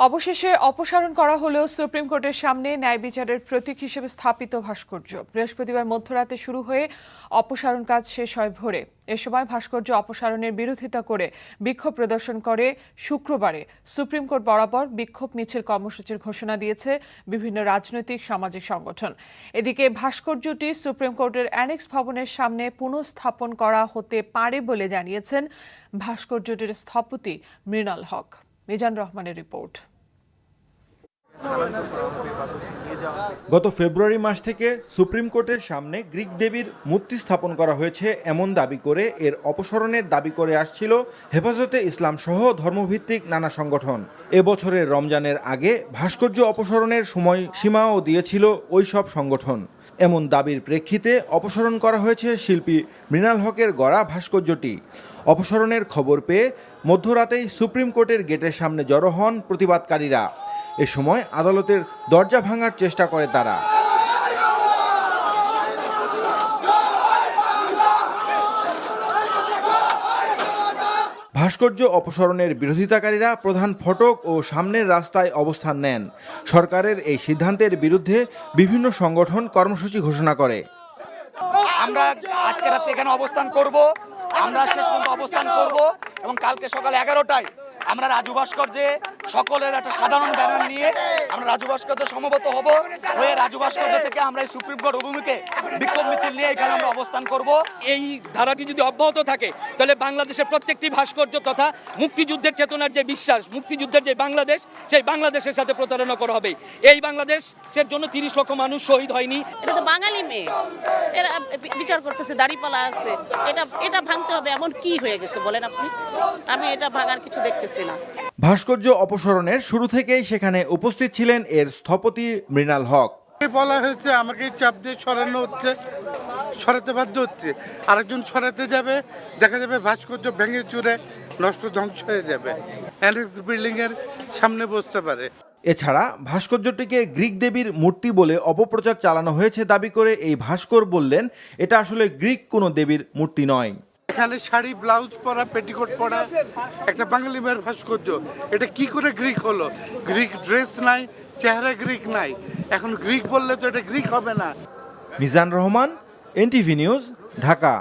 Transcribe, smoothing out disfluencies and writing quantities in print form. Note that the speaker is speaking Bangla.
অবশেষে অপসারণ করা হলেও সুপ্রিম কোর্টের সামনে ন্যায় বিচারের প্রতীক হিসেবে স্থাপিত ভাস্কর্য বৃহস্পতিবার মধ্যরাতে শুরু হয়ে অপসারণ কাজ শেষ হয় ভোরে। এ সময় ভাস্কর্য অপসারণের বিরোধিতা করে বিক্ষোভ প্রদর্শন করে শুক্রবারে সুপ্রিম কোর্ট বরাবর বিক্ষোভ মিছিল কর্মসূচির ঘোষণা দিয়েছে বিভিন্ন রাজনৈতিক সামাজিক সংগঠন। এদিকে ভাস্কর্যটি সুপ্রিম কোর্টের অ্যানেক্স ভবনের সামনে পুনঃস্থাপন করা হতে পারে বলে জানিয়েছেন ভাস্কর্যটির স্থপতি মৃণাল হক। মিজান রহমানের রিপোর্ট। গত ফেব্রুয়ারি মাস থেকে সুপ্রিম কোর্টের সামনে গ্রিক দেবীর মূর্তি স্থাপন করা হয়েছে এমন দাবি করে এর অপসারণের দাবি করে আসছিল হেফাজতে ইসলাম সহ ধর্মভিত্তিক নানা সংগঠন। এবছরের রমজানের আগে ভাস্কর্য অপসারণের সময়সীমাও দিয়েছিল ওই সব সংগঠন। এমন দাবির প্রেক্ষিতে অপসারণ করা হয়েছে শিল্পী মৃণাল হকের গড়া ভাস্কর্যটি। অপসারণের খবর পেয়ে মধ্যরাতেই সুপ্রিম কোর্টের গেটের সামনে জড়ো হন প্রতিবাদকারীরা। এ সময় আদালতের দরজা ভাঙার চেষ্টা করে তারা। ভাস্কর্য অপসারণের বিরোধিতাকারীরা প্রধান ফটক ও সামনের রাস্তায় অবস্থান নেন। সরকারের এই সিদ্ধান্তের বিরুদ্ধে বিভিন্ন সংগঠন কর্মসূচি ঘোষণা করে। আমরা আজকে রাতে এখানে অবস্থান করব, আমরা শেষ পর্যন্ত অবস্থান করব এবং কালকে সকাল 11টায় আমরা রাজু ভাস্কর্যে সকলের একটা সাধারণ ব্যানার নিয়ে আমরা রাজু ভাস্কর্যে সমবেত হব। হয়ে রাজু ভাস্কর্য থেকে আমরা এই সুপ্রিম কোর্ট অভিমুখে বিক্ষোভ মিছিল নিয়ে এখানে আমরা অবস্থান করব। এই ধারাটি যদি অব্যাহত থাকে তাহলে বাংলাদেশের প্রত্যেকটি ভাস্কর্য তথা মুক্তিযুদ্ধের চেতনার যে বিশ্বাস, মুক্তিযুদ্ধের যে বাংলাদেশ, সেই বাংলাদেশের সাথে প্রতারণা করা হবে। এই বাংলাদেশের জন্য 30 লক্ষ মানুষ শহীদ হয়নি। এটা তো বাঙালি মেয়ে, এরা বিচার করতেছে, দাড়িপাল্লা আছে, এটা ভাঙতে হবে এমন কি হয়ে গেছে বলেন আপনি? আমি এটা ভাঙার কিছু দেখতেছি না। ভাস্কর্য অপসারণের শুরু থেকেই সেখানে উপস্থিত ছিলেন এর স্থপতি মৃণাল হক। বলা হয়েছে আমাকে চাপ দিয়ে সরানো হচ্ছে, সরাতে বাধ্য হচ্ছে। আরেকজন সরাতে যাবে, দেখা যাবে ভাস্কর্য ভেঙে চুরে নষ্ট ধ্বংস হয়ে যাবে, অ্যানেক্স বিল্ডিং এর সামনে বসতে পারে। এছাড়া ভাস্কর্যটিকে গ্রিক দেবীর মূর্তি বলে অপপ্রচার চালানো হয়েছে দাবি করে এই ভাস্কর বললেন, এটা আসলে গ্রিক কোনো দেবীর মূর্তি নয়। এখানে শাড়ি ব্লাউজ পরা, পেটিকোট পরা একটা বাঙালি মেয়ের ভাস্কর্য, এটা কি করে গ্রিক হলো? গ্রিক ড্রেস নাই, চেহারা গ্রিক নাই, এখন গ্রিক বললে তো এটা গ্রিক হবে না। Mizan Rahman, NTV news, Dhaka.